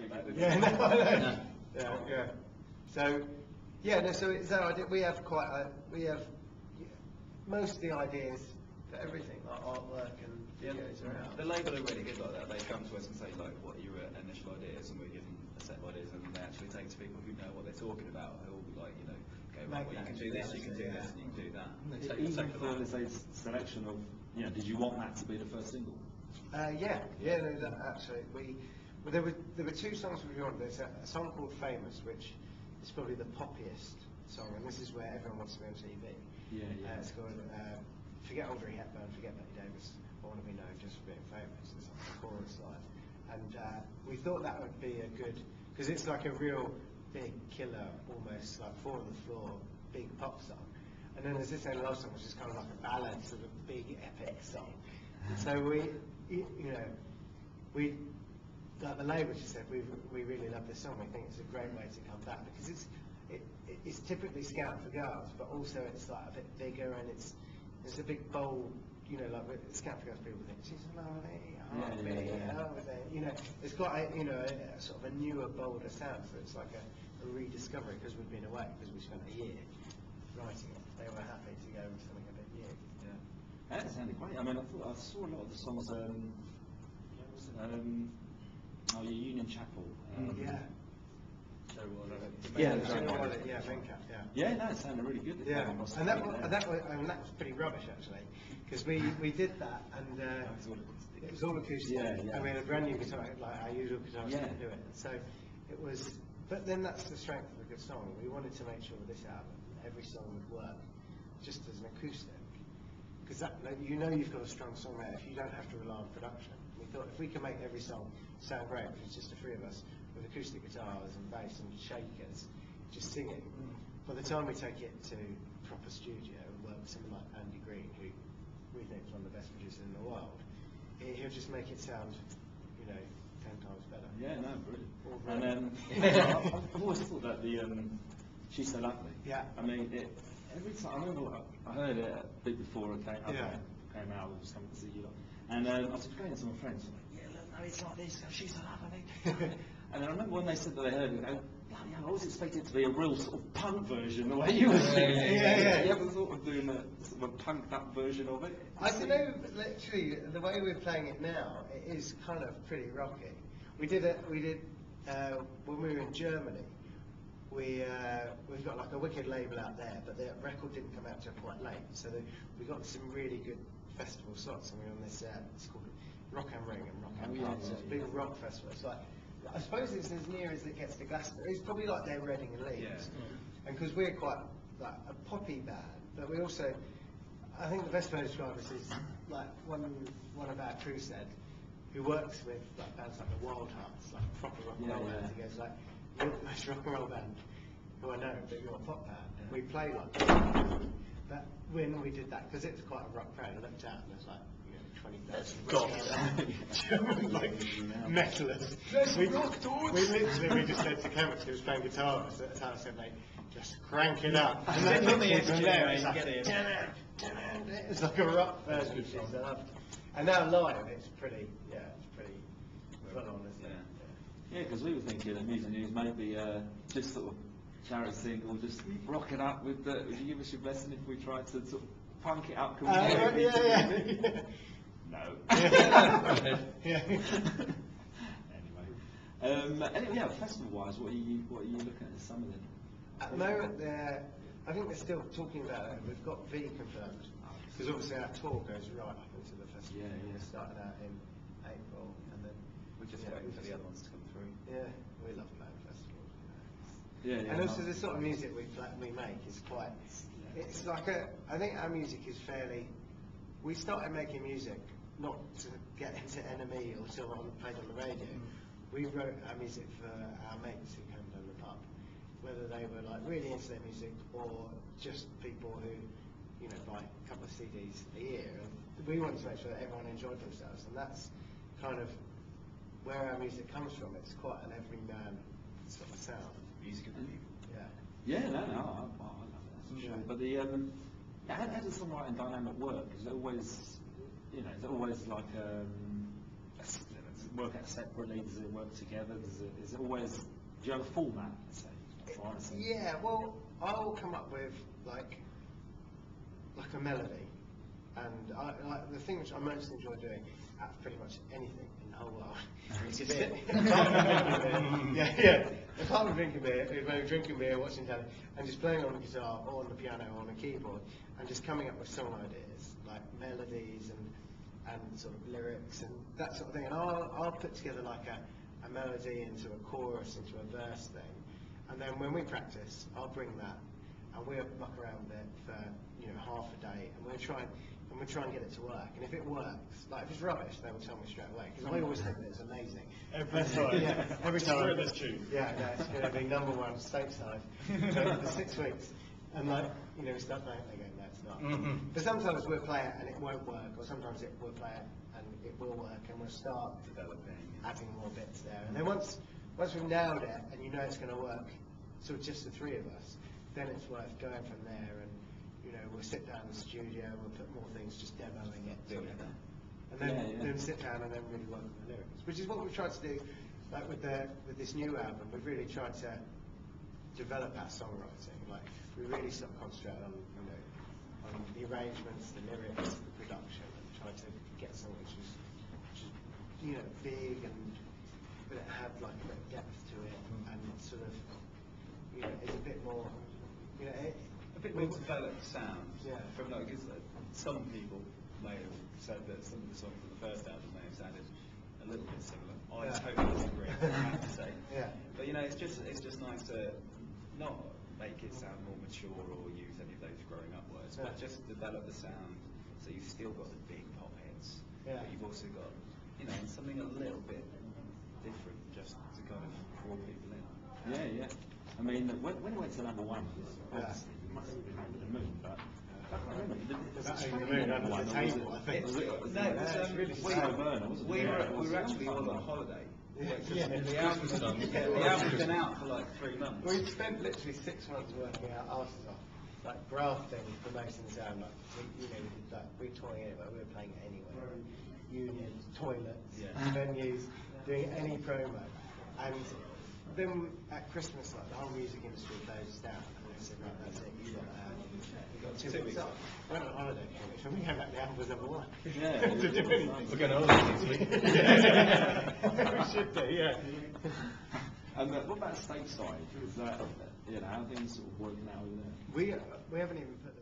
about it. Yeah, no, I know. Yeah. So, yeah, no. So we have most of the ideas for everything, like artwork and videos are out. The label are really good like that. They come to us and say like, what are your initial ideas, and we give them a set of ideas, and they actually take to people who know what they're talking about, who will be like, you know, go, well, you can do this, you can do this, and you can do that. So even for, let's say, selection of, did you want that to be the first single? No, actually, there were two songs we wanted. There's a song called Famous, which is probably the poppiest song, and this is where everyone wants to be on TV. It's called Forget Audrey Hepburn, Forget Betty Davis, I Want to Be Known Just for Being Famous. It's like the chorus line. And we thought that would be a good, because it's like a real big killer, almost like four on the floor, big pop song. And then there's this love song, which is kind of like a ballad, sort of big epic song. So we like the label just said, we really love this song. We think it's a great way to come back, because it's typically Scout for Girls, but also it's like a bit bigger, and it's a big bold, like with Scout for Girls, people think she's lovely, it's got a sort of a newer, bolder sound. So it's like a rediscovery, because we've been away, because we spent a year writing it. They were happy to go with something a bit new. That sounded great. I mean, I saw a lot of the songs. Your Union Chapel. No, it sounded really good. And that was pretty rubbish, actually, because we did that, and it was all acoustic. And we had a brand new guitar, like our usual guitars didn't do it. So it was, but then that's the strength of a good song. We wanted to make sure with this album, every song would work just as an acoustic, because you've got a strong song there if you don't have to rely on production. We thought if we can make every song sound great, if it's just the three of us with acoustic guitars and bass and shakers just singing, by the time we take it to proper studio and work with someone like Andy Green, who we think is one of the best producers in the world, he'll just make it sound 10 times better. Yeah, no, brilliant. And I've always thought that She's So Lovely. I mean, every time I remember I heard it a bit before it came out, we was coming to see you lot. And I was explaining to my friends, like, no, it's like this, She's So Lovely. And I remember when they said that they heard it, they go, bloody hell, I was expecting it to be a real sort of punk version, the way you were singing it. You ever thought of doing a sort of a punked up version of it? I don't know, literally, the way we're playing it now, it is kind of pretty rocky. We did when we were in Germany. We've got like a wicked label out there, but the record didn't come out till quite late. So we got some really good festival slots, and we were on this. It's called Rock and Ring and Rock and Pub. So it's a big rock festival. It's like, I suppose it's as near as it gets to Glastonbury. It's probably like their Reading and Leeds. And because we're quite like a poppy band, but we also, I think the best way to describe us is like one of our crew said, who works with like bands like the Wild Hearts, like proper rock and roll bands. He goes like, you're the most rock and roll band who I know, but you're a pop band. We play like that. But when we did that, because it was quite a rock crowd, I looked out and there's like 20,000 like metalers. We just said to Cameron, who was playing guitar at the time, I said, mate, just crank it up. And then on the edge there, it's like, it's like a rock version. And now live, it's pretty full on, isn't it? Yeah, because we were thinking that Music News maybe just sort of charity single, just rock it up with the. Would you give us your blessing if we tried to sort of punk it up? Can we No. Anyway, festival-wise, what are you looking at this summer then? At the moment, I think they're still talking about it. We've got V confirmed, because obviously our tour goes right up into the festival. We're starting out in April, and then we're just waiting for the other ones to come through. Yeah, we love playing festivals. And also the sort of music we make is quite. It's like I think our music is fairly. We started making music not to get into NME or to played on the radio. We wrote our music for our mates who came down the pub, whether they were like really into their music or just people who, buy a couple of CDs a year. And we wanted to make sure that everyone enjoyed themselves, and that's kind of where our music comes from. It's quite an everyman sort of sound. Music of the people. I love that for sure. But how does songwriting dynamic work? Is it always, is it always like work out separately? Does it work together? Is it always? Do you have a format? Let's say. Yeah. Well, I'll come up with like a melody, and like the thing which I most enjoy doing at pretty much anything in the whole world. Apart from drinking beer, maybe drinking beer, watching telly, and just playing on the guitar or on the piano or on the keyboard, and just coming up with song ideas, like melodies and sort of lyrics and that sort of thing. And I'll put together like a melody into a chorus, into a verse thing, and then when we practice, I'll bring that, and we'll muck around with it for half a day, and we'll try and get it to work. And if it works, like if it's rubbish, they will tell me straight away, because I always think that it's amazing. Every time. Yeah, every time. That's true. Yeah, no, it's going to be #1 stateside for 6 weeks. And like, we start playing it, they go, no, it's not. Mm-hmm. But sometimes we'll play it and it won't work, or sometimes we'll play it and it will work, and we'll start developing, adding more bits there. And then once we've nailed it, and it's going to work, sort of just the three of us, then it's worth going from there. And we'll sit down in the studio, we'll put more things, just demoing it together. And then sit down and then really work on the lyrics, which is what we've tried to do, like with this new album. We've really tried to develop our songwriting. Like we really sort of concentrate on on the arrangements, the lyrics, the production, and try to get something which is big, but it had like a bit of depth to it, and sort of it's a bit more a bit more more developed sound. Yeah. From because some people may have said that some of the songs on the first album may have sounded a little bit similar. I totally disagree, I have to say. Yeah. But it's just nice to not make it sound more mature or use any of those growing up words, but just develop the sound so you've still got the big pop hits, but you've also got something a little bit different, just to kind of draw people in. Yeah. I mean, when it went to #1, obviously we must have been over the moon, but I remember the moon under the table, I think. We were actually all on holiday. The album's been out for like 3 months. We've spent literally 6 months working our asses off, like grafting, promoting the sound, like we did that. We were touring it, but we were playing it anywhere, unions, toilets, venues, doing any promo, and then at Christmas, like the whole music industry closed down, and they said, right, that's it, you got 2 weeks off. Went on holiday, and we came back, the album was #1. Yeah. To do anything. We're going on holiday next week. We should do, yeah. And what about stateside? Is that, how are things sort of working out over there? We haven't even put